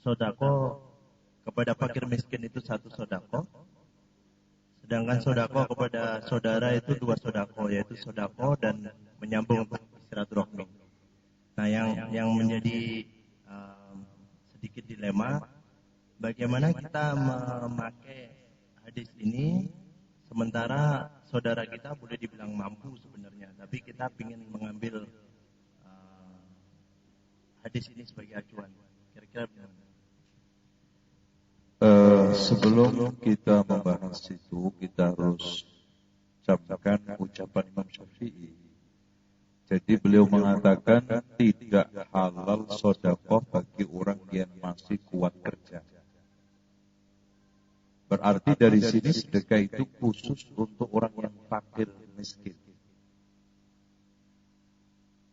sodako kepada fakir miskin itu 1 sodako, sedangkan sodako kepada saudara itu 2 sodako, yaitu sodako dan menyambung untuk silaturahmi. Nah, yang menjadi sedikit dilema, bagaimana kita memakai hadis ini sementara saudara kita boleh dibilang mampu sebenarnya, tapi kita ingin mengambil hadis ini sebagai acuan. Kira-kira bagaimana? Sebelum kita membahas itu, kita harus camkan ucapan Imam Syafi'i. Jadi beliau mengatakan tidak halal sedekah bagi orang yang masih kuat kerja. Berarti dari sini sedekah itu khusus untuk orang yang fakir miskin.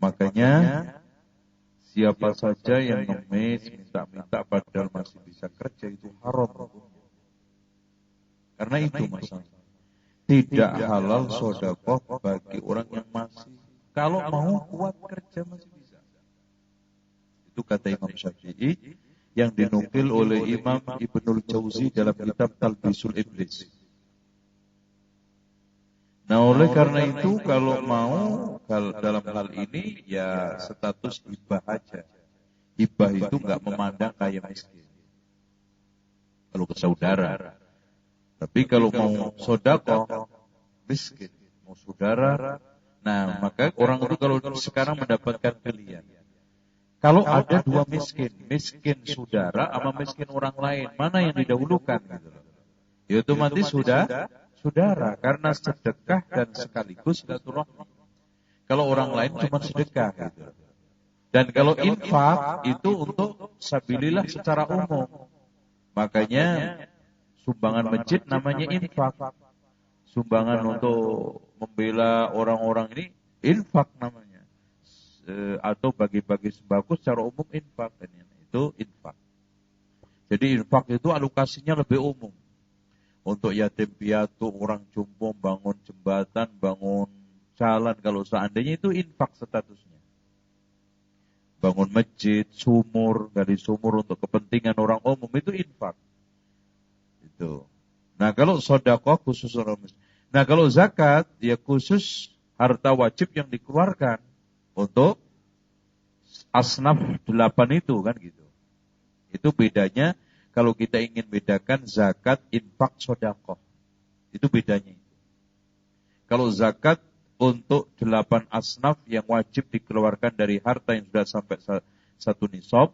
Makanya siapa saja yang ngemis, minta-minta padahal masih bisa kerja itu haram. Karena itu masalah. Tidak halal sedekah bagi orang yang masih, kalau mau kuat kerja masih bisa. Itu kata Imam Syafi'i yang dinukil oleh Imam Ibnul Jauzi dalam kitab Talbisul Iblis. Nah, oleh karena itu kalau mau dalam hal ini ya status hibah aja. Hibah itu enggak memandang kaya miskin. Kalau ke saudara. Tapi kalau mau sedekah miskin, mau saudara. Nah, maka orang itu kalau sekarang mendapatkan pilihan. Kalau ada 2 miskin, miskin saudara sama miskin orang lain, mana yang didahulukan gitu loh. Ya otomatis saudara karena sedekah dan sekaligus silaturahmi. Kalau orang lain cuma sedekah gitu. Dan kalau infak itu untuk sabilillah secara umum. Makanya sumbangan masjid namanya infak. Sumbangan untuk membela orang-orang ini infak namanya. Atau bagi-bagi sembako secara umum infak, itu infak. Jadi infak itu alokasinya lebih umum. Untuk yatim piatu, orang jompo, bangun jembatan, bangun jalan, kalau seandainya itu infak statusnya. Bangun masjid, sumur, gali sumur untuk kepentingan orang umum itu infak. Itu. Nah, kalau sedekah khusus orang miskin. Nah, kalau zakat ya khusus harta wajib yang dikeluarkan untuk asnaf 8 itu kan gitu. Itu bedanya kalau kita ingin bedakan zakat, infak, sedekah. Itu bedanya. Kalau zakat untuk 8 asnaf yang wajib dikeluarkan dari harta yang sudah sampai 1 nisab.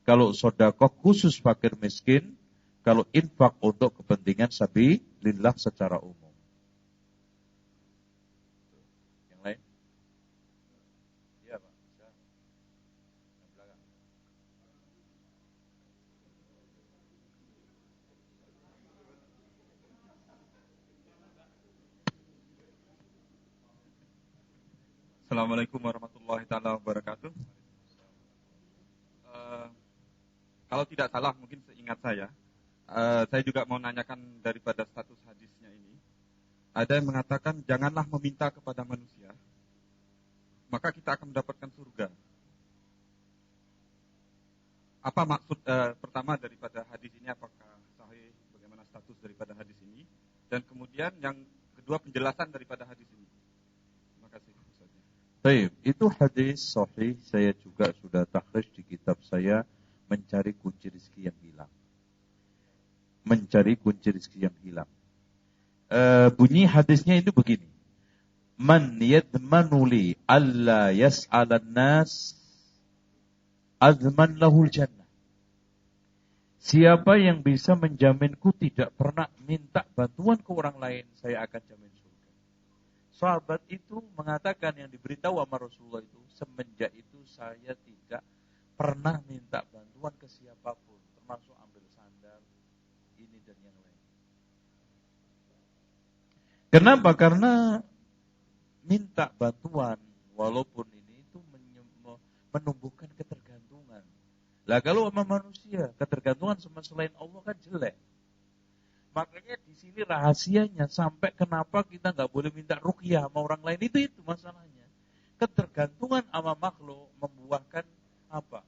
Kalau sedekah khusus fakir miskin. Kalau infak untuk kepentingan sabilillah secara umum. Assalamualaikum warahmatullahi taala wabarakatuh. Kalau tidak salah, mungkin seingat saya juga mau nanyakan daripada status hadisnya ini. Ada yang mengatakan janganlah meminta kepada manusia, maka kita akan mendapatkan surga. Apa maksud pertama daripada hadis ini? Apakah sahih? Bagaimana status daripada hadis ini? Dan kemudian yang kedua penjelasan daripada hadis ini. Terima kasih. Baik, itu hadis sahih, saya juga sudah takhrij di kitab saya Mencari Kunci Rezeki yang Hilang. Mencari kunci rezeki yang hilang. Bunyi hadisnya itu begini. Man yadmanu li alla yas'alan nas azman lahul jannah. Siapa yang bisa menjaminku tidak pernah minta bantuan ke orang lain, saya akan jamin surga. Sahabat itu mengatakan yang diberitahu sama Rasulullah itu, semenjak itu saya tidak pernah minta bantuan ke siapapun, termasuk ambil sandal, ini dan yang lain. Kenapa? Karena minta bantuan, walaupun ini itu menumbuhkan ketergantungan. Lah kalau sama manusia, ketergantungan sama selain Allah kan jelek. Makanya di sini rahasianya sampai kenapa kita nggak boleh minta ruqyah sama orang lain itu masalahnya. Ketergantungan sama makhluk membuahkan apa?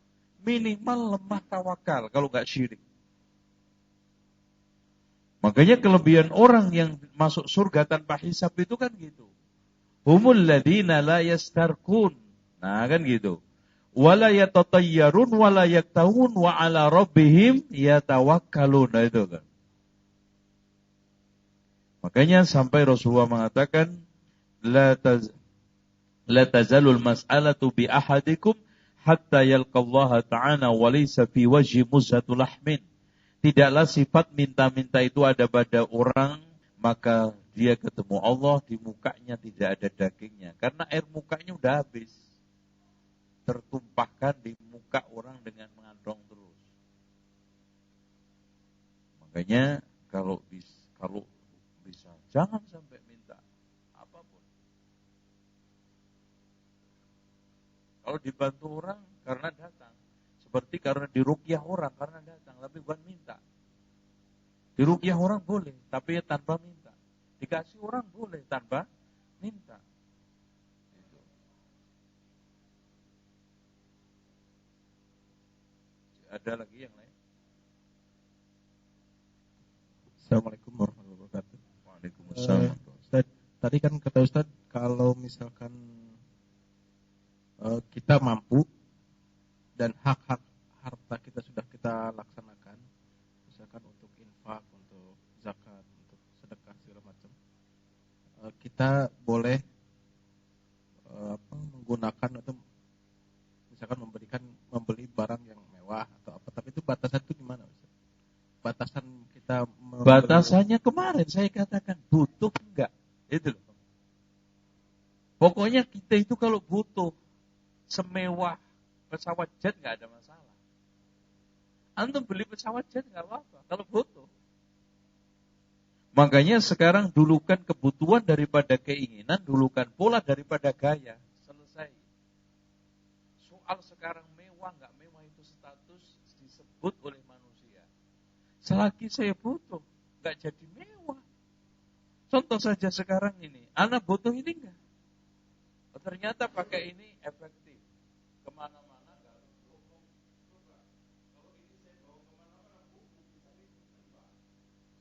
minimal lemah tawakal kalau nggak syirik. Makanya kelebihan orang yang masuk surga tanpa hisab itu kan gitu. Humul ladina la yastarkun. Nah kan gitu. Wala yatatayyarun wala yaktawun wa ala rabbihim yatawakkalun. Nah itu kan. Makanya sampai Rasulullah mengatakan la tazalul mas'alatu bi ahadikum hatta yalqallaha ta'ala wa laysa fi wajhi muzzatul lahmin. Tidaklah sifat minta-minta itu ada pada orang, maka dia ketemu Allah, di mukanya tidak ada dagingnya. Karena air mukanya udah habis. Tertumpahkan di muka orang dengan mengandung terus. Makanya kalau bisa jangan sampai minta apapun. Kalau dibantu orang karena datang. Seperti karena diruqyah orang karena datang, tapi bukan minta. Diruqyah orang boleh, tapi tanpa minta. Dikasih orang boleh tanpa minta. Gitu. Ada lagi yang lain? Assalamualaikum warahmatullahi wabarakatuh. Waalaikumsalam. Ustaz, tadi kan kata Ustaz kalau misalkan kita mampu dan hak-hak harta kita sudah kita laksanakan, misalkan untuk infak, untuk zakat, untuk sedekah segala macam, kita boleh menggunakan atau misalkan membeli barang yang mewah atau apa, tapi itu batasan itu gimana, Ustaz? Batasan kita Batasannya kemarin saya katakan butuh enggak, itu loh. Pokoknya kita itu kalau butuh semewah pesawat jet nggak ada masalah. Antum beli pesawat jet nggak apa-apa kalau butuh. Makanya sekarang dulukan kebutuhan daripada keinginan, dulukan pola daripada gaya. Selesai. Soal sekarang mewah nggak mewah itu status disebut oleh manusia. Selagi saya butuh, nggak jadi mewah. Contoh saja sekarang ini, anak butuh ini enggak? Ternyata pakai ini efektif. Kemana-mana nggak harus bohong. Coba, kalau ini saya bawa kemana-mana buku bisa ditembak.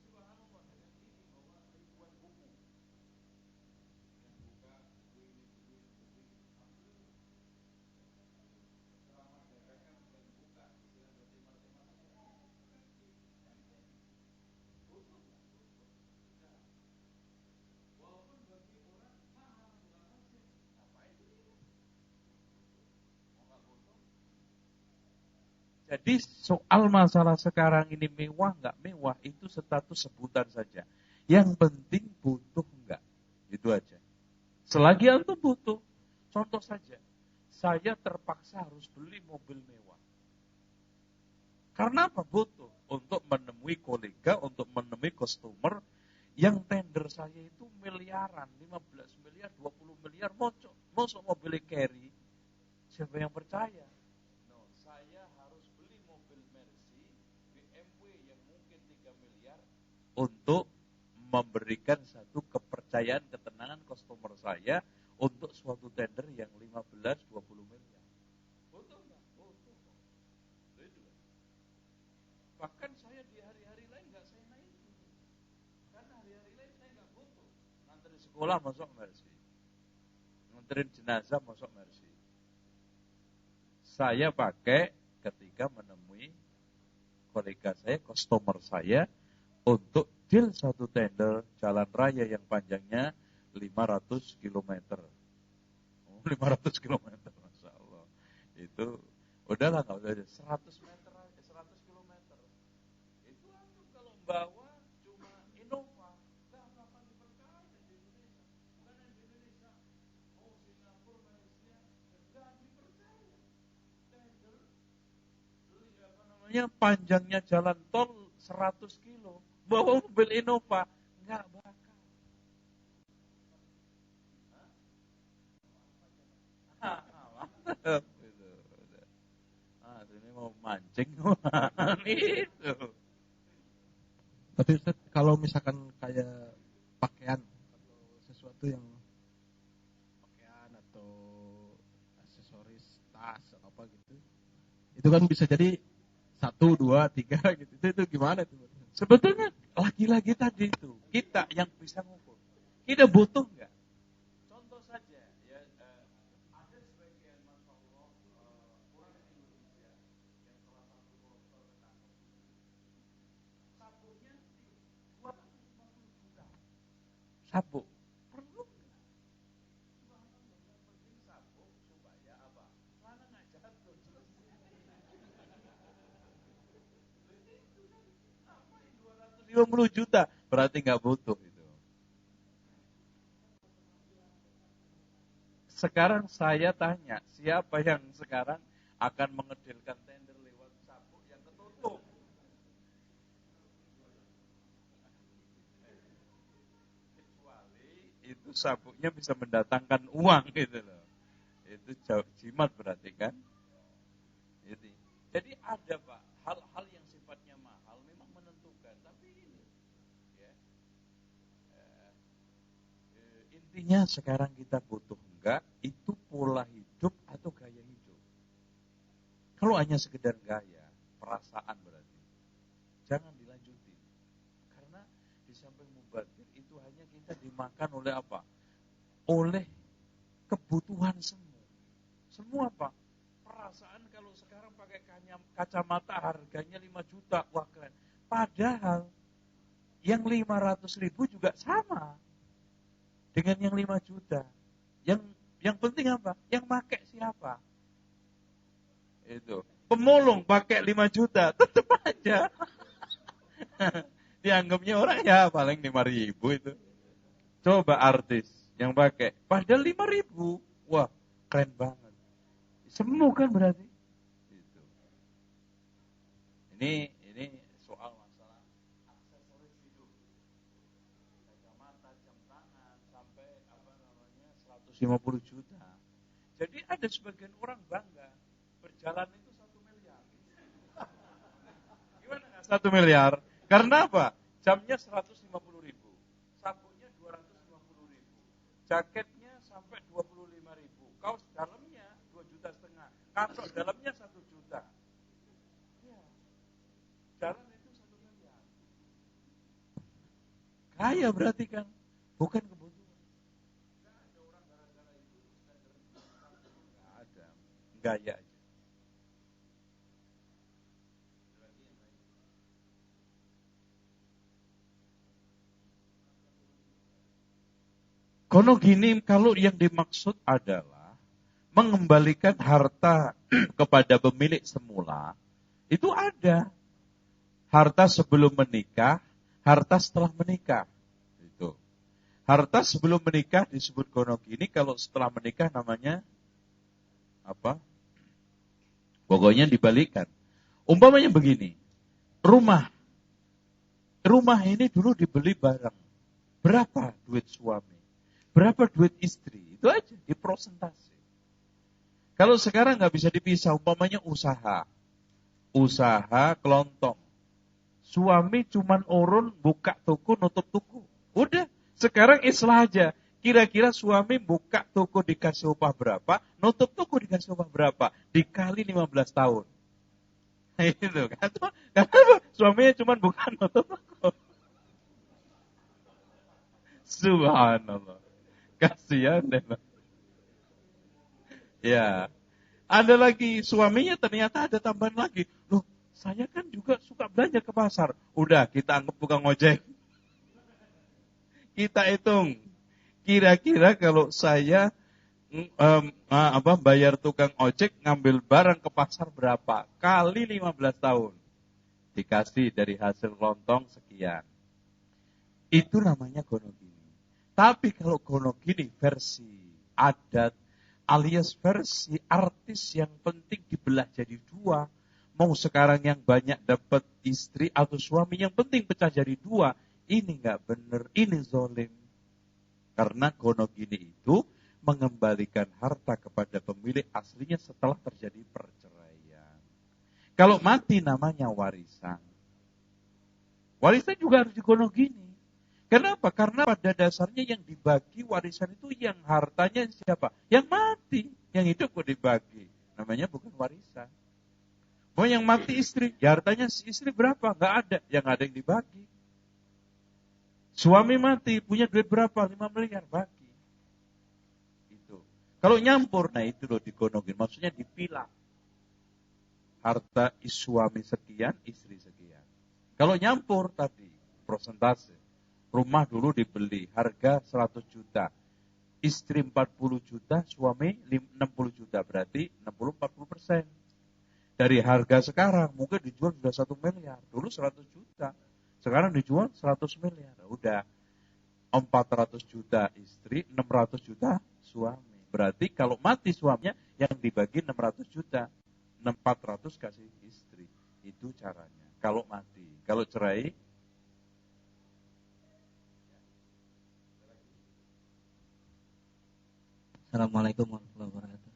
Subhanallah, dengan ini bawa ribuan buku. Yang buka buku ini. Alhamdulillah. Selama dagangan bukan buka, istilah berarti macam-macam. Butuh. Nah, walaupun bagi orang mahal bukan lazim. Ngapain beli? Jadi soal masalah sekarang ini mewah nggak mewah itu status sebutan saja. Yang penting butuh nggak, itu aja. Selagi antum butuh, contoh saja, saya terpaksa harus beli mobil mewah. Karena apa? Butuh untuk menemui kolega, untuk menemui customer yang tender saya itu miliaran, 15 miliar, 20 miliar, mosok mobil carry. Siapa yang percaya? Saya harus beli mobil Mercy, BMW yang mungkin 3 miliar untuk memberikan satu kepercayaan, ketenangan customer saya untuk suatu tender yang 15-20 miliar. Butuh nggak? Butuh. Itu. Bahkan saya di hari-hari lain nggak saya naikin. Karena hari-hari lain saya nggak butuh. Nganterin sekolah masuk Mercy. Nganterin jenazah masuk Mercy. Saya pakai ketika menemui kolega saya, customer saya, untuk deal satu tender jalan raya yang panjangnya 500 km. 500 km, Masya Allah. Itu, udahlah nggak usah 100 meter aja, 100 km. Itu antum kalau bawa cuma Innova, nggak apa-apa dipercaya di Indonesia. Bukan di Indonesia, mau Singapura, Malaysia, nggak dipercaya. Panjangnya jalan tol 100 kilo, bawa mobil Innova nggak bakal. Ini mau mancing itu. Tapi Ustaz, kalau misalkan kayak pakaian atau sesuatu yang pakaian atau aksesoris tas atau apa gitu Itu kan bisa jadi 1, 2, 3 gitu. Itu gimana itu? Sebetulnya lagi-lagi tadi itu kita yang bisa ngukur. Kita butuh nggak? Contoh saja, ya, ada sebagian masya Allah orang Indonesia yang salah satu dokter sabuknya 250 juta. Sabuk perlu nggak? Yang penting sabuk supaya apa? Celana nggak jatuh. 250 juta berarti nggak butuh itu. Sekarang saya tanya, siapa yang sekarang akan mengedilkan tender lewat sabuk yang ketutup? Kecuali itu sabuknya bisa mendatangkan uang gitu loh. Itu jimat berarti kan? Jadi ada Pak, hal-hal yang sifatnya mahal memang menentukan. Tapi ini, ya, intinya sekarang kita butuh enggak, itu pola hidup atau gaya hidup. Kalau hanya sekedar gaya, perasaan berarti, jangan dilanjutin. Karena di samping mubadzir itu hanya kita dimakan oleh apa? Oleh kebutuhan semua. Semua Pak. Perasaan kalau sekarang pakai kacamata harganya 5 juta, wah keren. Padahal yang 500.000 juga sama dengan yang 5 juta. Yang penting apa? Yang pakai siapa? Itu. Pemulung pakai 5 juta, tetap aja. Dianggapnya orang ya paling 5.000 itu. Coba artis yang pakai, padahal 5.000. Wah, keren banget. Semu kan berarti. Itu. Ini soal masalah aksesoris hidup. Kacamata, jam tangan sampai 150 juta. Jadi ada sebagian orang bangga berjalan itu 1 miliar. Gimana nggak 1 miliar? Karena apa? Jamnya 150.000, sabuknya 250.000, jaketnya sampai 25.000, kaos dalamnya 2,5 juta, kaos dalamnya 1 juta. Ya. Jalan itu 1 miliar. Kaya berarti kan, bukan kebutuhan. Nggak ada orang gara-gara itu nggak ada, gaya aja. Kono gini, kalau yang dimaksud adalah mengembalikan harta kepada pemilik semula, itu ada. Harta sebelum menikah, harta setelah menikah. Itu. Harta sebelum menikah disebut kono gini, kalau setelah menikah namanya apa? Pokoknya dibalikan. Umpamanya begini, rumah ini dulu dibeli barang. Berapa duit suami? Berapa duit istri? Itu aja, diprosentase. Kalau sekarang nggak bisa dipisah, umpamanya usaha kelontong. Suami cuman urun buka toko, nutup toko. Udah, sekarang islah aja. Kira-kira suami buka toko dikasih upah berapa, nutup toko dikasih upah berapa, dikali 15 tahun. Itu kan. Karena suaminya cuman buka nutup toko. Subhanallah. Kasihan deh. Ya. Ada lagi suaminya ternyata ada tambahan lagi. Loh, saya kan juga suka belanja ke pasar. Udah, kita anggap bukan ngojek. Kita hitung. Kira-kira kalau saya bayar tukang ojek ngambil barang ke pasar berapa? Kali 15 tahun. Dikasih dari hasil lontong sekian. Itu namanya gono gini. Tapi kalau gono gini versi adat alias versi artis yang penting dibelah jadi 2. Mau sekarang yang banyak dapat istri atau suami yang penting pecah jadi 2. Ini nggak benar, ini zolim. Karena gono gini itu mengembalikan harta kepada pemilik aslinya setelah terjadi perceraian. Kalau mati namanya warisan. Warisan juga harus digono gini. Kenapa? Karena pada dasarnya yang dibagi warisan itu yang hartanya siapa? Yang mati. Yang hidup kok dibagi. Namanya bukan warisan. Oh yang mati istri, ya hartanya si istri berapa? Nggak ada, yang ada yang dibagi. Suami mati, punya duit berapa? 5 miliar, bagi. Itu. Kalau nyampur, nah itu loh digonogin, maksudnya dipilah. Harta suami sekian, istri sekian. Kalau nyampur tadi, prosentase. Rumah dulu dibeli, harga 100 juta. Istri 40 juta, suami 60 juta. Berarti 60-40%. Dari harga sekarang, mungkin dijual sudah 1 miliar. Dulu 100 juta. Sekarang dijual 100 miliar. Udah 400 juta istri, 600 juta suami. Berarti kalau mati suaminya, yang dibagi 600 juta. 400 kasih istri. Itu caranya. Kalau mati. Kalau cerai, Assalamualaikum warahmatullahi wabarakatuh.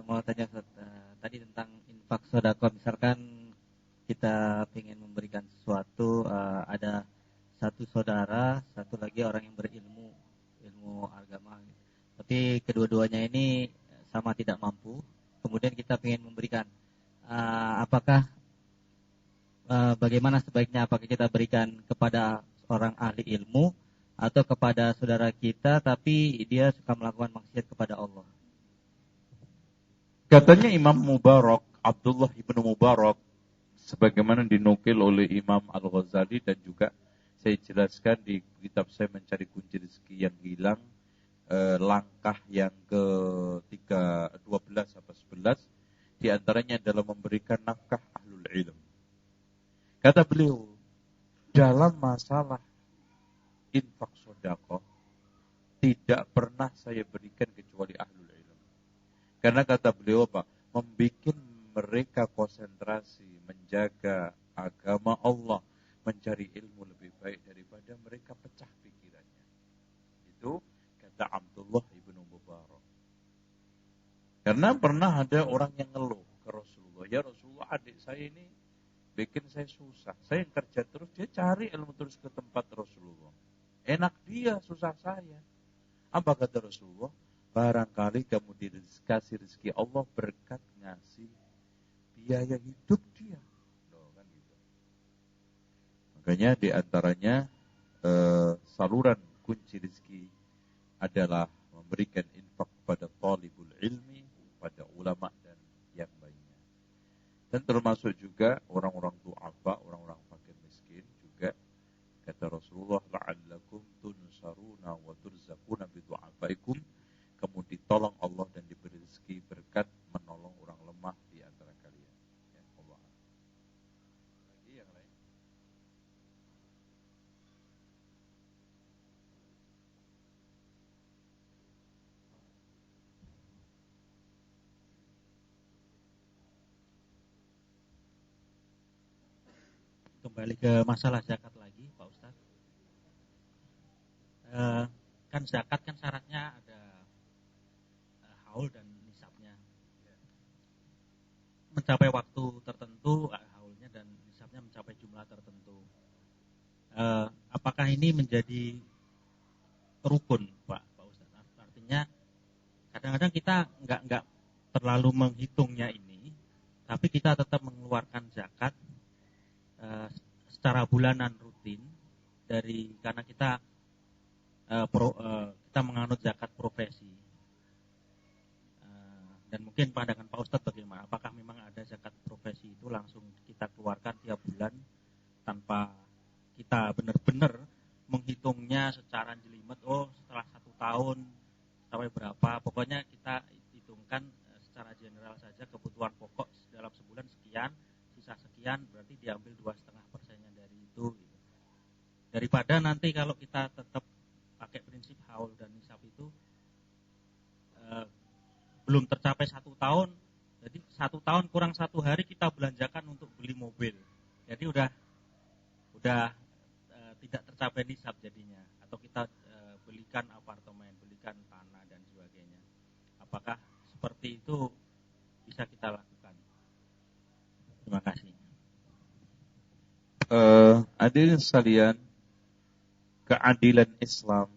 Mau tanya Ustaz, tadi tentang infak sedekah, misalkan kita ingin memberikan sesuatu, ada satu saudara, satu lagi orang yang berilmu, ilmu agama, tapi kedua-duanya ini sama tidak mampu. Kemudian kita ingin memberikan, apakah bagaimana sebaiknya? Apakah kita berikan kepada orang ahli ilmu atau kepada saudara kita, tapi dia suka melakukan maksiat kepada Allah? katanya Imam Mubarak, Abdullah ibnu Mubarak, sebagaimana dinukil oleh Imam Al-Ghazali dan juga saya jelaskan di kitab saya Mencari Kunci Rezeki yang Hilang, langkah yang ke-12 atau 11, di antaranya adalah memberikan nafkah ahlul ilm. Kata beliau, dalam masalah infak sedekah tidak pernah saya berikan kecuali ahlul ilm. Karena kata beliau apa? Membikin mereka konsentrasi, menjaga agama Allah, mencari ilmu lebih baik daripada mereka pecah pikirannya. Itu kata Abdullah ibnu Mubarak. Karena pernah ada orang yang ngeluh ke Rasulullah, ya Rasulullah, adik saya ini bikin saya susah. Saya yang kerja terus, dia cari ilmu terus ke tempat Rasulullah. Enak dia, susah saya. Apa kata Rasulullah? Barangkali kamu dikasih rezeki Allah berkat ngasih biaya hidup dia. Loh, kan gitu. Makanya di antaranya saluran kunci rezeki adalah memberikan infak kepada talibul ilmi, kepada ulama dan yang lainnya. Dan termasuk juga orang-orang du'afa, orang-orang fakir miskin juga. Kata Rasulullah, la'allakum tunsaruna wa turzaquna bi du'afaikum. Kamu ditolong Allah dan diberi rezeki berkat menolong orang lemah di antara kalian. Ya Allah. Lagi yang lain. Kembali ke masalah zakat lagi, Pak Ustadz. Kan zakat kan syaratnya ada haul dan nisabnya. Mencapai waktu tertentu, haulnya dan nisabnya mencapai jumlah tertentu. Apakah ini menjadi rukun, Pak Ustadz? Artinya kadang-kadang kita nggak terlalu menghitungnya ini, tapi kita tetap mengeluarkan zakat secara bulanan rutin karena kita kita menganut zakat profesi. Dan mungkin pandangan Pak Ustadz bagaimana? Apakah memang ada zakat profesi itu langsung kita keluarkan tiap bulan tanpa kita benar-benar menghitungnya secara jelimet? Oh, setelah 1 tahun sampai berapa? Pokoknya kita hitungkan secara general saja, kebutuhan pokok dalam sebulan sekian, sisa sekian, berarti diambil 2,5% dari itu. Gitu. Daripada nanti kalau kita tetap pakai prinsip haul dan nisab itu belum tercapai 1 tahun, jadi 1 tahun kurang 1 hari kita belanjakan untuk beli mobil, jadi udah tidak tercapai nisab jadinya. Atau kita belikan apartemen, belikan tanah dan sebagainya. Apakah seperti itu bisa kita lakukan? Terima kasih. hadirin sekalian, keadilan Islam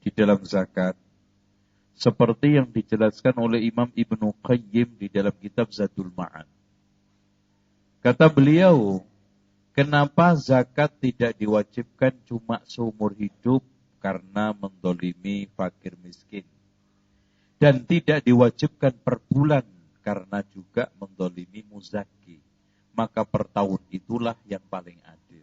di dalam zakat seperti yang dijelaskan oleh Imam Ibnu Qayyim di dalam kitab Zadul Ma'ad. Kata beliau, kenapa zakat tidak diwajibkan cuma seumur hidup karena mendolimi fakir miskin, dan tidak diwajibkan per bulan karena juga mendolimi muzaki, maka per tahun itulah yang paling adil.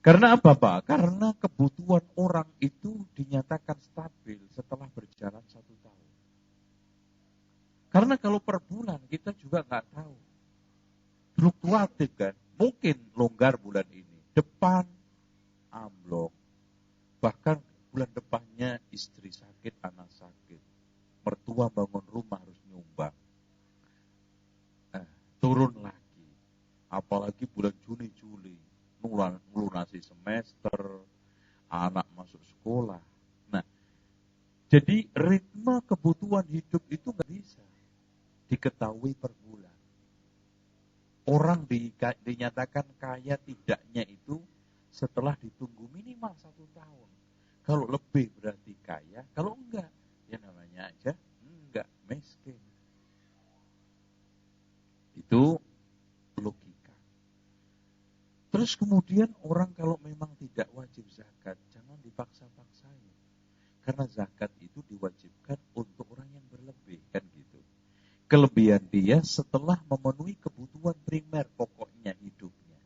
Karena apa Pak? Karena kebutuhan orang itu dinyatakan stabil setelah berjalan 1 tahun. Karena kalau per bulan kita juga nggak tahu, fluktuatif kan, mungkin longgar bulan ini, depan amblok, bahkan bulan depannya istri sakit, anak sakit, mertua bangun rumah harus nyumbang, turun lagi, apalagi bulan Juni Juli melunasi semester, anak masuk sekolah. Nah, jadi ritme kebutuhan hidup itu nggak bisa diketahui per bulan. Orang dinyatakan kaya tidaknya itu setelah ditunggu minimal 1 tahun. Kalau lebih berarti kaya, kalau enggak, ya namanya aja enggak, miskin. Itu logika. Terus kemudian orang kalau memang tidak wajib zakat, jangan dipaksa-paksain. Karena zakat itu diwajibkan untuk orang yang berlebih, kan gitu. Kelebihan dia setelah memenuhi kebutuhan primer pokoknya hidupnya.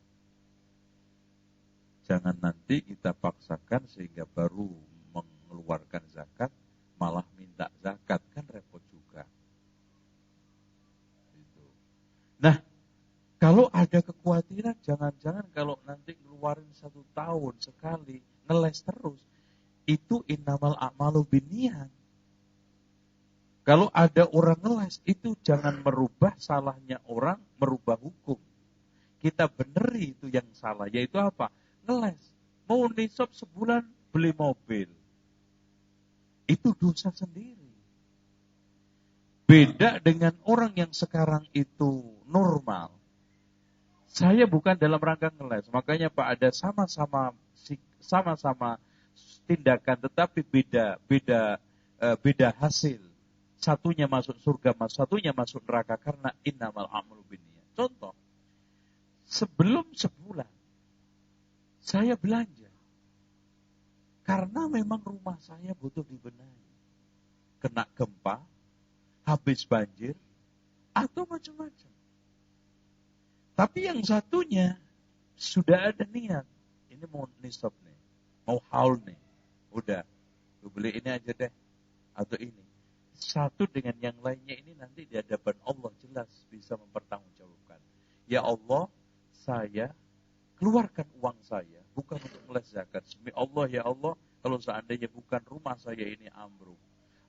Jangan nanti kita paksakan sehingga baru mengeluarkan zakat, malah minta zakat, kan repot juga. Gitu. Nah, kalau ada kekhawatiran, jangan-jangan kalau nanti ngeluarin 1 tahun sekali, ngeles terus, itu innamal a'malu binniyat. Kalau ada orang ngeles, itu jangan merubah salahnya orang, merubah hukum. Kita beneri itu yang salah, yaitu apa? Ngeles. Mau nisab sebulan, beli mobil. Itu dosa sendiri. Beda dengan orang yang sekarang itu normal. Saya bukan dalam rangka ngeles, makanya Pak ada sama-sama tindakan, tetapi beda hasil. Satunya masuk surga, satunya masuk neraka karena innamal a'malu binniyat. Contoh, sebelum sebulan saya belanja karena memang rumah saya butuh dibenahi, kena gempa, habis banjir, atau macam-macam. Tapi yang satunya sudah ada niat, ini mau nisab nih, mau haul nih, udah, beli ini aja deh, atau ini. Satu dengan yang lainnya ini nanti di hadapan Allah jelas bisa mempertanggungjawabkan. Ya Allah, saya keluarkan uang saya bukan untuk meles zakat. Demi Allah ya Allah, kalau seandainya bukan rumah saya ini ambruk,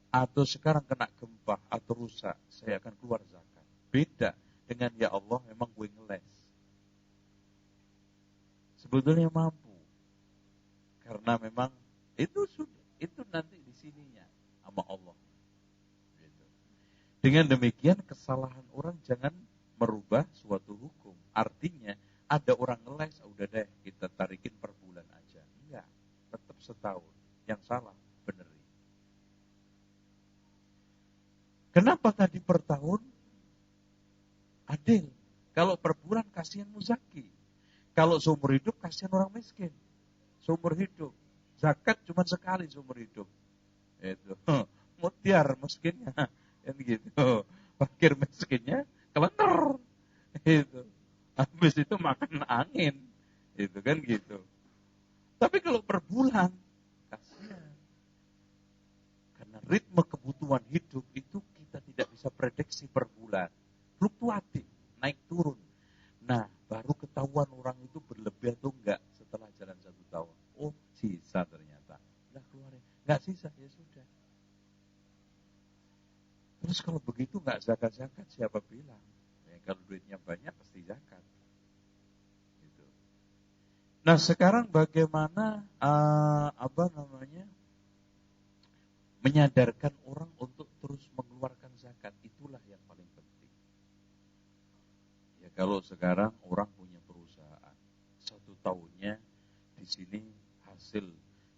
atau sekarang kena gempa atau rusak, saya akan keluar zakat. Beda dengan ya Allah memang gue ngeles. Sebetulnya mampu. Karena memang itu nanti di sininya sama Allah. Gitu. Dengan demikian kesalahan orang jangan merubah suatu hukum. Artinya ada orang ngeles, udah deh kita tarikin per bulan aja. Enggak, tetap setahun. Yang salah beneri. Kenapa tadi per tahun? Adil. Kalau per bulan kasihan muzaki. Kalau seumur hidup kasihan orang miskin. Seumur hidup. Zakat cuma sekali seumur hidup. Itu. Mutiar miskinnya. Yang gitu. Fakir miskinnya kelentar. Itu. Habis itu makan angin. Itu kan gitu. Tapi kalau per bulan kasihan. Karena ritme kebutuhan hidup itu kita tidak bisa prediksi per bulan. Fluktuatif, naik turun. Nah, baru ketahuan orang itu berlebih atau enggak setelah jalan 1 tahun. Oh, sisa ternyata. Udah keluarin. Enggak sisa, ya sudah. Terus kalau begitu enggak zakat-zakat, siapa bilang? Ya, kalau duitnya banyak pasti zakat. Gitu. Nah, sekarang bagaimana menyadarkan orang untuk terus mengeluarkan zakat, itulah yang paling penting. Ya kalau sekarang orang punya perusahaan, sini hasil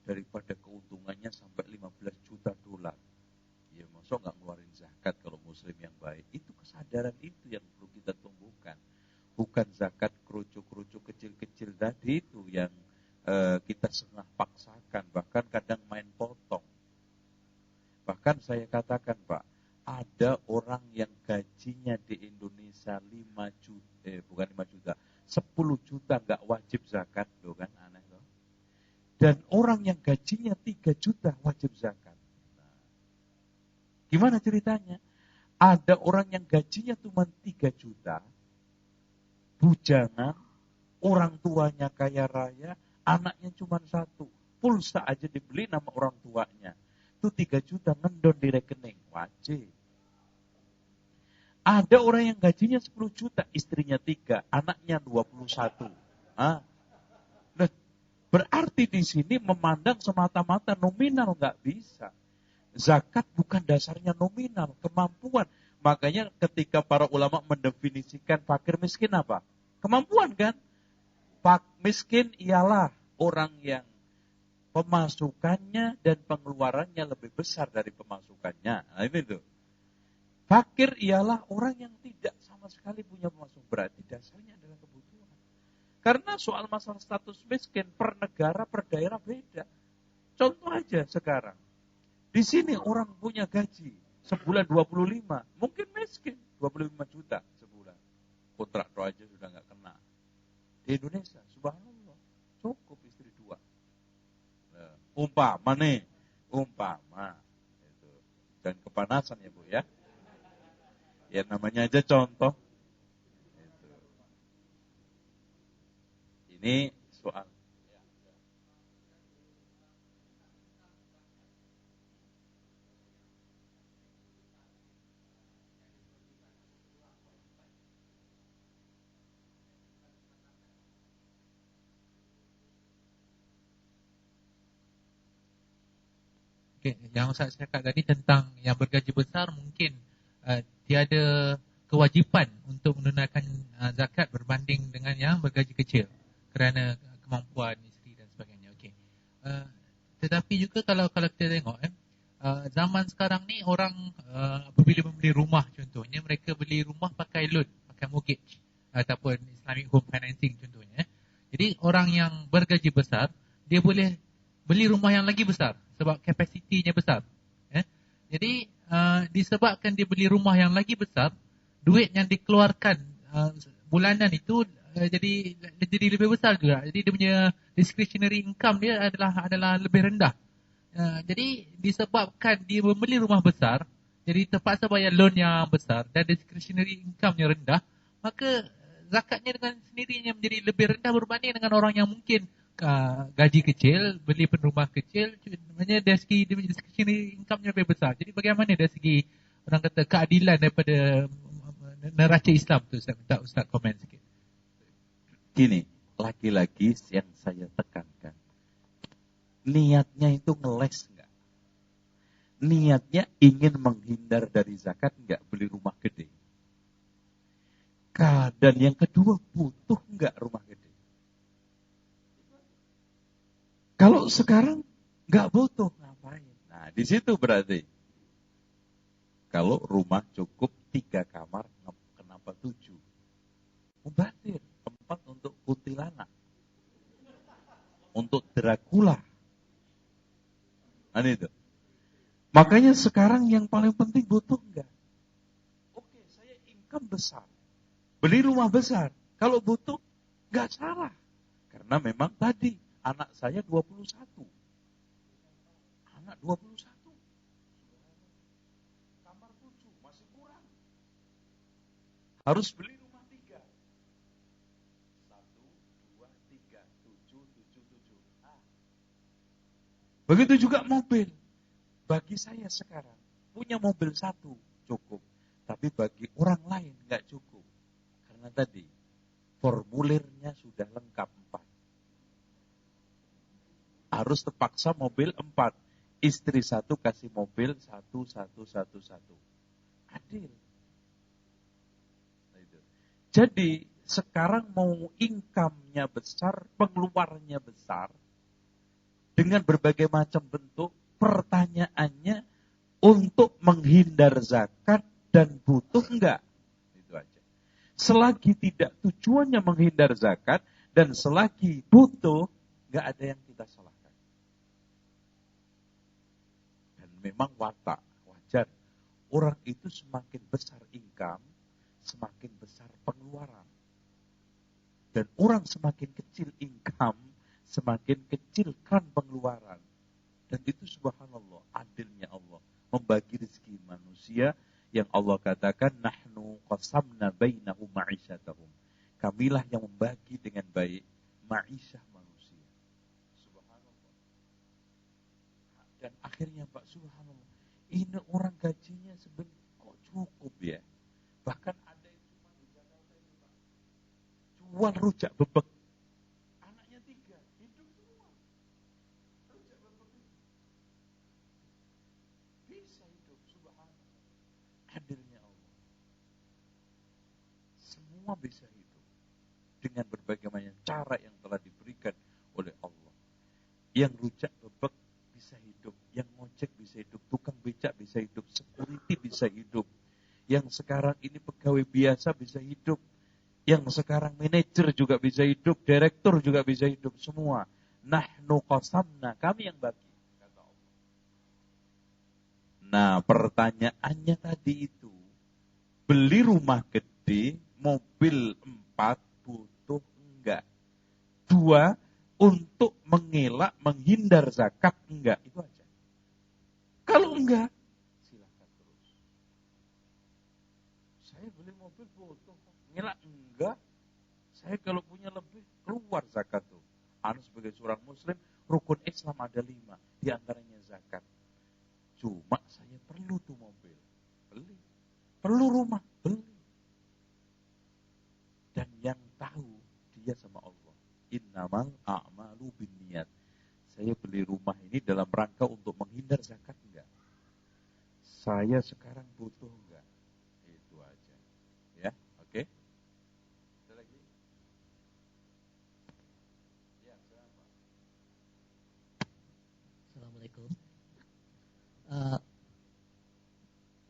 daripada keuntungannya sampai 15 juta dolar. Ya masa nggak ngeluarin zakat kalau muslim yang baik? Itu kesadaran itu yang perlu kita tumbuhkan. Bukan zakat kerucuk-kerucuk kecil-kecil tadi itu yang kita setengah paksakan. Bahkan kadang main potong. Bahkan saya katakan Pak, ada orang yang gajinya di Indonesia 5 juta, bukan 5 juta, 10 juta nggak wajib zakat, loh kan aneh loh. Dan orang yang gajinya 3 juta wajib zakat. Nah, gimana ceritanya? Ada orang yang gajinya cuma 3 juta, bujangan, orang tuanya kaya raya, anaknya cuma 1, pulsa aja dibeli nama orang tuanya. Itu 3 juta ngendon di rekening, wajib. Ada orang yang gajinya 10 juta, istrinya 3, anaknya 21. Nah, berarti di sini memandang semata-mata nominal, nggak bisa. Zakat bukan dasarnya nominal, kemampuan. Makanya ketika para ulama mendefinisikan fakir miskin apa? Kemampuan kan? Miskin ialah orang yang pemasukannya dan pengeluarannya lebih besar dari pemasukannya. Nah ini tuh. Fakir ialah orang yang tidak sama sekali punya pemasukan. Berarti dasarnya adalah kebutuhan. Karena soal masalah status miskin per negara, per daerah beda. Contoh aja sekarang. Di sini orang punya gaji sebulan 25. Mungkin miskin 25 juta sebulan. Kontraktor aja sudah nggak kena. Di Indonesia, subhanallah, cukup istri 2. Nah, umpama. Itu. Dan kepanasan ya Bu ya. Ya namanya aja contoh. Itu. Ini soal. Okay, yang Ustaz cakap tadi tentang yang bergaji besar mungkin tiada kewajipan untuk menunaikan zakat berbanding dengan yang bergaji kecil kerana kemampuan isteri dan sebagainya. Okay. Tetapi juga kalau kita tengok zaman sekarang ni orang apabila membeli rumah contohnya, mereka beli rumah pakai loan, pakai mortgage ataupun Islamic home financing contohnya. Jadi orang yang bergaji besar, dia boleh beli rumah yang lagi besar sebab kapasitinya besar. Jadi disebabkan dia beli rumah yang lagi besar, duit yang dikeluarkan bulanan itu jadi lebih besar juga. Jadi dia punya discretionary income dia adalah lebih rendah. Jadi disebabkan dia membeli rumah besar, jadi terpaksa bayar loan yang besar dan discretionary income-nya rendah, maka zakatnya dengan sendirinya menjadi lebih rendah berbanding dengan orang yang mungkin gaji kecil, beli rumah kecil, maknanya dari segi discretionary income-nya lebih besar. Jadi bagaimana dari segi orang kata keadilan daripada neraca Islam tu? Saya minta Ustaz komen sikit. Gini, lagi-lagi yang saya tekankan, niatnya itu ngeles enggak? Niatnya ingin menghindar dari zakat enggak, beli rumah gede? Dan yang kedua, butuh enggak rumah gede? Kalau sekarang nggak butuh, ngapain? Nah, di situ berarti. Kalau rumah cukup 3 kamar, kenapa 7? Mubadir, tempat untuk kuntilanak, untuk Dracula. Nah itu. Makanya sekarang yang paling penting butuh nggak? Oke, saya income besar, beli rumah besar. Kalau butuh, nggak salah. Karena memang tadi anak saya 21. Anak 21. Kamar 7 masih kurang. Harus beli rumah 3. 1, 2, 3, 7, 7, 7. Begitu juga mobil. Bagi saya sekarang punya mobil 1 cukup. Tapi bagi orang lain nggak cukup. Karena tadi formulirnya sudah lengkap 4. Harus terpaksa mobil 4. Istri 1 kasih mobil 1. Adil. Jadi sekarang mau income-nya besar, pengeluarannya besar, dengan berbagai macam bentuk. Pertanyaannya untuk menghindar zakat dan butuh enggak? Itu aja. Selagi tidak tujuannya menghindar zakat dan selagi butuh, enggak ada yang kita salahkan. Dan memang wajar. Orang itu semakin besar income, semakin besar pengeluaran. Dan orang semakin kecil income, semakin kecil kan pengeluaran. Dan itu subhanallah, adilnya Allah. Membagi rezeki manusia yang Allah katakan, nahnu qasamna bainahum ma'isyatahum. Kamilah yang membagi dengan baik ma'isyah manusia. Subhanallah. Dan akhirnya Pak, subhanallah, ini orang gajinya sebenarnya kok cukup ya. Bahkan ada yang cuma di Jakarta ini Pak, jual rujak bebek. Anaknya 3, hidup semua. Rujak bebek itu. Bisa hidup, subhanallah. Adilnya Allah. Semua bisa hidup. Dengan berbagai macam cara yang telah diberikan oleh Allah. Yang rujak bebek bisa hidup, yang ngojek bisa hidup, tukang becak bisa hidup, security bisa hidup, yang sekarang ini pegawai biasa bisa hidup, yang sekarang manajer juga bisa hidup, direktur juga bisa hidup, semua. Nahnu qasamna, kami yang bagi, kata Allah. Nah, pertanyaannya tadi itu, beli rumah gede, mobil 4, butuh enggak? 2, untuk mengelak, menghindar zakat, enggak. Itu aja. Kalau enggak, silakan terus. Saya beli mobil butuh, ngelak enggak. Saya kalau punya lebih, keluar zakat tuh. Anu sebagai seorang muslim, rukun Islam ada 5. Di antaranya zakat. Cuma saya perlu tuh mobil. Beli. Perlu rumah. Beli. Dan yang tahu, dia sama Allah. Innamal a'malu binniyat. Saya beli rumah ini dalam rangka untuk menghindar zakat enggak? Saya sekarang butuh enggak? Itu aja. Ya, oke? Ada lagi? Ya, siapa? Assalamualaikum.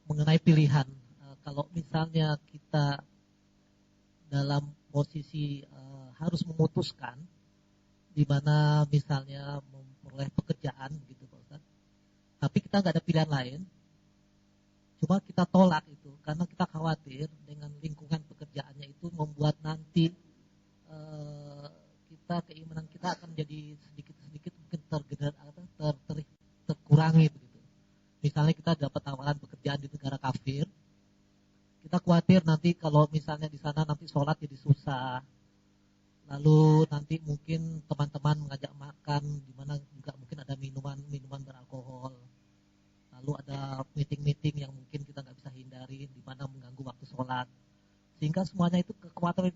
Mengenai pilihan, kalau misalnya kita dalam posisi harus memutuskan di mana misalnya memperoleh pekerjaan gitu Pak Ustaz. Tapi kita nggak ada pilihan lain. Cuma kita tolak itu karena kita khawatir dengan lingkungan pekerjaannya itu membuat nanti keimanan kita akan jadi sedikit-sedikit mungkin terkurangi begitu. Misalnya kita dapat tawaran pekerjaan di negara kafir, kita khawatir nanti kalau misalnya di sana nanti sholat jadi susah. Lalu nanti mungkin teman-teman mengajak makan, di mana juga mungkin ada minuman beralkohol. Lalu ada meeting-meeting yang mungkin kita nggak bisa hindari, di mana mengganggu waktu sholat. Sehingga semuanya itu kekhawatiran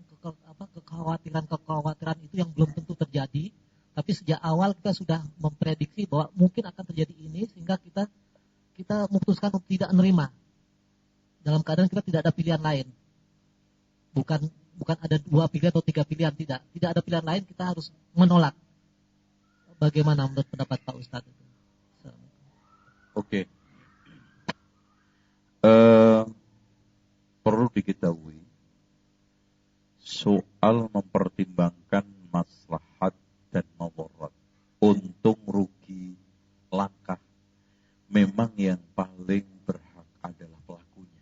itu yang belum tentu terjadi. Tapi sejak awal kita sudah memprediksi bahwa mungkin akan terjadi ini, sehingga kita memutuskan untuk tidak menerima. Dalam keadaan kita tidak ada pilihan lain. Bukan ada 2 pilihan atau 3 pilihan, tidak ada pilihan lain, kita harus menolak. Bagaimana menurut pendapat Pak Ustadz itu? Oke. Perlu diketahui soal mempertimbangkan maslahat dan madarat, untung rugi langkah, memang yang paling berhak adalah pelakunya.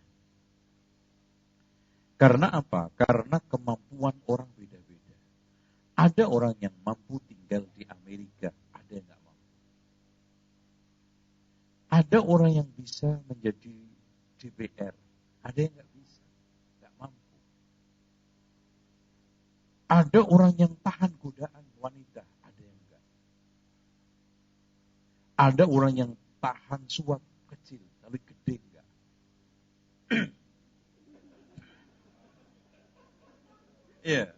Karena apa? Karena kemampuan orang beda-beda. Ada orang yang mampu tinggal di Amerika, ada yang nggak mampu. Ada orang yang bisa menjadi DPR, ada yang nggak bisa, nggak mampu. Ada orang yang tahan godaan wanita, ada yang enggak. Ada orang yang tahan suap kecil, tapi gede enggak. Iya.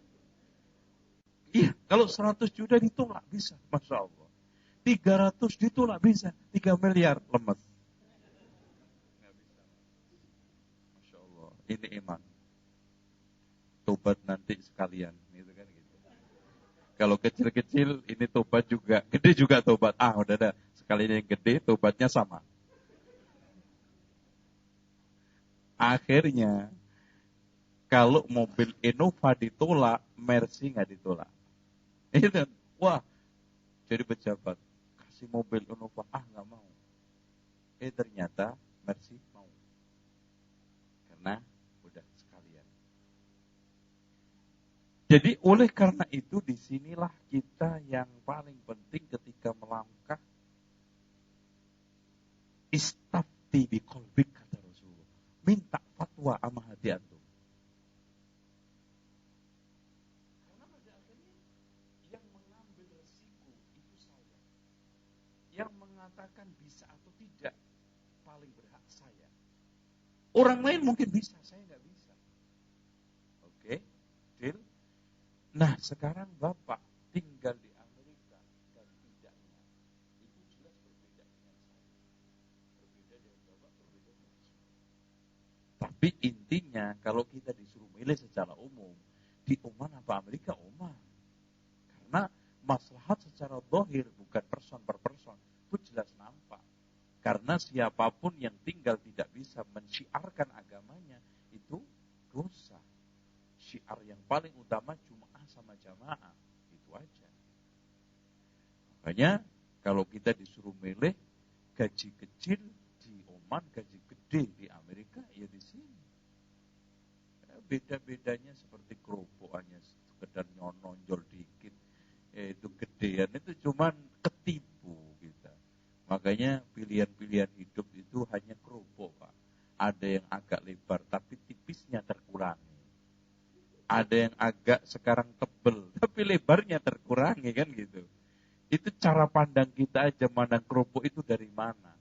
Iya, kalau 100 juta ditolak bisa, Masya Allah. 300 ditolak bisa, 3 miliar lemes. Nggak bisa. Masya Allah, ini iman. Tobat nanti sekalian, gitu kan gitu. Kalau kecil-kecil ini tobat juga, gede juga tobat. Udah ada. Sekali yang gede tobatnya sama. Akhirnya kalau mobil Innova ditolak, Mercy nggak ditolak. Itu wah, jadi pejabat kasih mobil Innova, nggak mau. Ternyata Mercy mau. Karena udah sekalian. Jadi oleh karena itu disinilah kita yang paling penting ketika melangkah istafti bi qalbik kata Rasulullah. Minta fatwa sama hati antum. Karena pada akhirnya yang mengambil resiko itu saya. Yang mengatakan bisa atau tidak paling berhak saya. Orang lain mungkin bisa, saya nggak bisa. Oke, deal. Nah, sekarang Bapak tinggal di Amerika dan tidaknya, itu jelas berbeda dengan saya. Berbeda dengan Bapak, berbeda dengan saya. Tapi intinya, kalau kita disuruh milih secara umum, di Oman apa Amerika, Oman. Karena maslahat secara zahir, bukan person per person, itu jelas nampak. Karena siapapun yang tinggal tidak bisa mensyiarkan agamanya, itu dosa. Syiar yang paling utama Jum'ah sama jamaah. Itu aja. Makanya kalau kita disuruh milih gaji kecil di Oman, gaji gede di Amerika, ya di sini. Beda-bedanya seperti kerobokannya sekedar nonjol dikit. Itu gedean, itu cuman ketipu kita. Makanya pilihan-pilihan hidup itu hanya kerobok, Pak. Ada yang agak lebar, tapi tipisnya terkurangi. Ada yang agak sekarang tebel, tapi lebarnya terkurangi kan gitu. Itu cara pandang kita aja mandang kerupuk itu dari mana?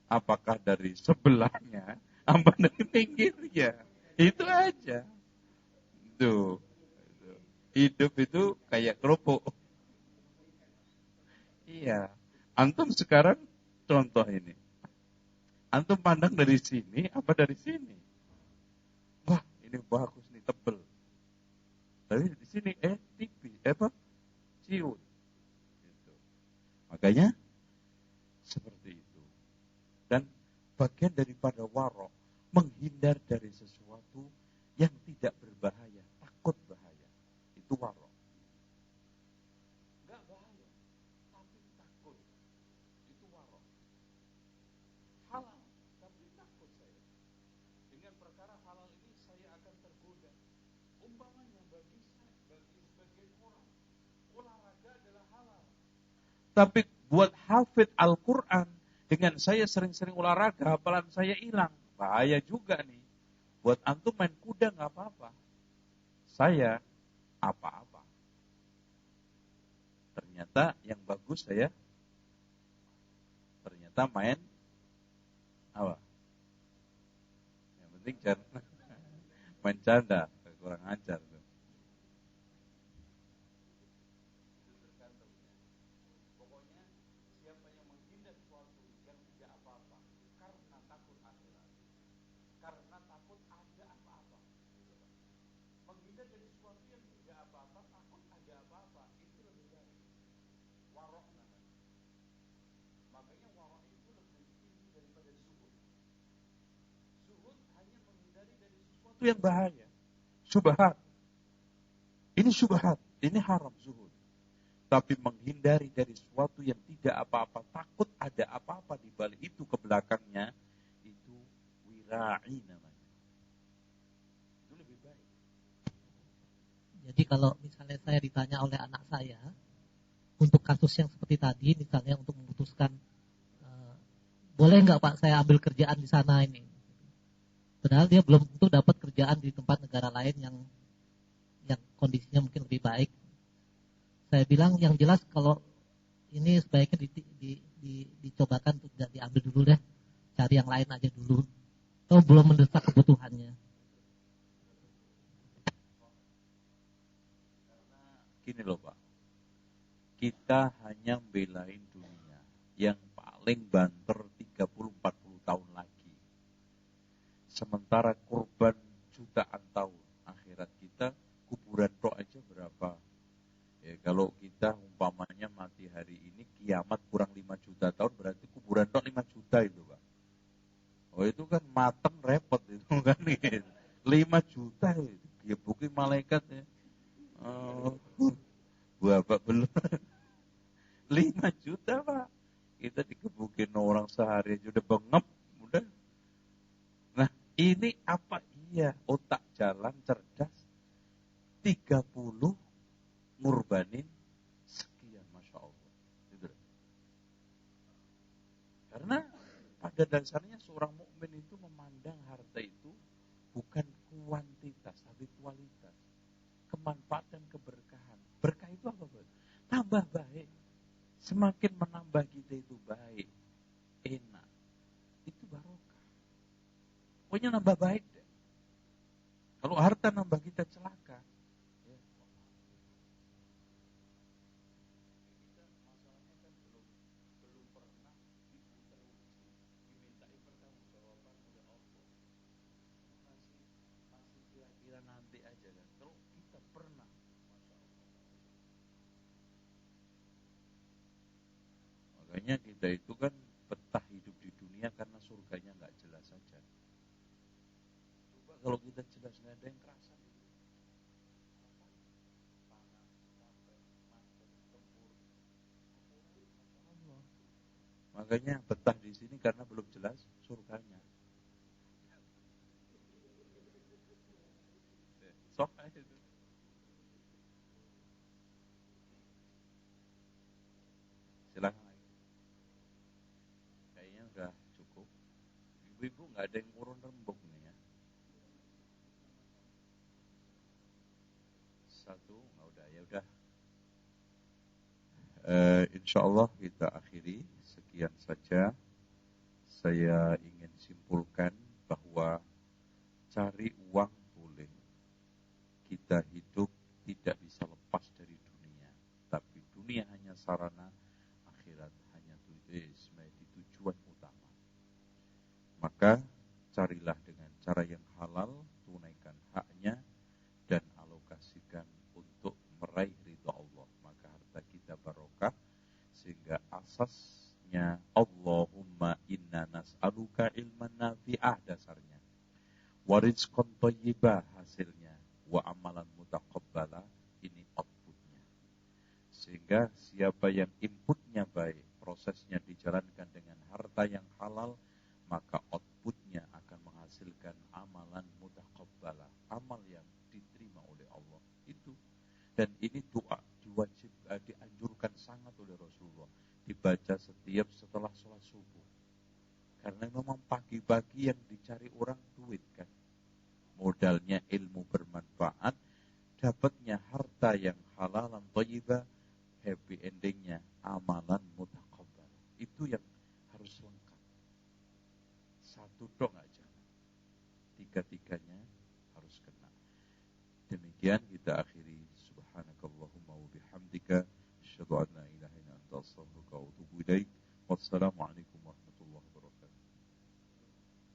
Apakah dari sebelahnya, apa dari pinggirnya? Itu aja. Tuh. Hidup itu kayak kerupuk. Iya. Antum sekarang contoh ini. Antum pandang dari sini apa dari sini? Wah, ini bagus nih, tebel. Tapi di sini tipis, ciut. Gitu. Makanya seperti itu. Dan bagian daripada warok, menghindar dari sesuatu yang tidak berbahaya, takut bahaya. Itu warok. Enggak bahaya, tapi takut. Itu warok. Halal, tapi takut saya. Dengan perkara halal ini saya akan tergoda. Umpamanya bagi sebagian orang, olahraga adalah halal. Tapi buat hafid Al-Quran, dengan saya sering-sering olahraga, hafalan saya hilang. Bahaya juga nih. Buat antum main kuda nggak apa-apa. Saya apa-apa. Ternyata yang bagus saya, ternyata main apa? Yang penting jangan main canda, kurang ajar tuh. Itu tergantung. Pokoknya siapa yang menghindar sesuatu yang tidak apa-apa karena takut akhirat, karena takut ada apa-apa. Menghindar dari sesuatu yang tidak apa-apa, takut ada apa-apa, itu lebih baik. Warok namanya. Makanya warok itu lebih tinggi daripada zuhud. Zuhud hanya menghindari dari sesuatu yang bahaya. Syubhat. Ini syubhat, ini haram zuhud. Tapi menghindari dari sesuatu yang tidak apa-apa, takut ada apa-apa di balik itu ke belakangnya, itu wira'i namanya. Itu lebih baik. Jadi kalau misalnya saya ditanya oleh anak saya, untuk kasus yang seperti tadi, misalnya untuk memutuskan, boleh nggak Pak saya ambil kerjaan di sana ini? Padahal dia belum tentu dapat kerjaan di tempat negara lain yang kondisinya mungkin lebih baik. Saya bilang yang jelas kalau ini sebaiknya dicobakan untuk tidak diambil dulu deh, cari yang lain aja dulu. Atau belum mendesak kebutuhannya. Karena gini loh Pak, kita hanya belain dunia yang paling banter 30-40 tahun lagi. Sementara kurban jutaan tahun, akhirat kita kuburan tok aja berapa? Ya kalau kita kita umpamanya mati hari ini, kiamat kurang 5 juta tahun, berarti kuburan tok 5 juta itu, Pak. Oh itu kan mateng repot itu kan gitu. 5 juta itu gebuki malaikat ya. Bapak belum 5 juta, Pak. Kita digebukin orang sehari aja udah bengep, udah. Nah, ini apa iya otak jalan cerdas 30 ngurbanin sekian, Masya Allah. Gitu. Karena pada dasarnya seorang mukmin itu memandang harta itu bukan kuantitas, tapi kualitas. Kemanfaatan, keberkahan. Berkah itu apa, Bro? Tambah baik. Semakin menambah kita itu baik, enak. Itu barokah. Pokoknya nambah baik deh. Kalau harta nambah kita celaka, ya. Kita masalahnya kan belum pernah diputar uji, dimintai pertanggungjawaban oleh Allah. Masih kira-kira nanti aja kan. Kalau kita pernah, Masya Allah. Makanya kita itu kan betah hidup di dunia karena surganya nggak jelas saja. Coba kalau kita jelas nggak ada yang kerasa. Makanya betah di sini karena belum jelas surganya. Sok aja itu. Silakan lagi. Kayaknya udah cukup. Ibu-ibu nggak ada yang urun rembuk nih ya. Satu nggak udah ya udah. Insya Allah kita akhiri. Sekian saja. Saya ingin simpulkan bahwa cari uang boleh. Kita hidup tidak bisa lepas dari dunia. Tapi dunia hanya sarana, akhirat hanya tujuan utama. Maka carilah dengan cara yang halal, tunaikan haknya, dan alokasikan untuk meraih ridha Allah. Maka harta kita barokah, sehingga asasnya Allahumma inna nas'aluka ilman nafi'ah dasarnya. Warizqan thayyibah hasilnya. Wa amalan mutaqabbala ini outputnya. Sehingga siapa yang inputnya baik, prosesnya dijalankan dengan harta yang halal, maka outputnya akan menghasilkan amalan mutaqabbala, amal yang diterima oleh Allah. Itu. Dan ini doa dianjurkan sangat oleh Rasulullah, dibaca setiap setelah sholat subuh. Karena memang pagi-pagi yang dicari orang duit kan. Modalnya ilmu bermanfaat, dapatnya harta yang halalan thayyibah, happy endingnya amalan mutaqabbal. Itu yang harus lengkap. Satu dong aja. Tiga-tiganya harus kena. Demikian kita akhiri.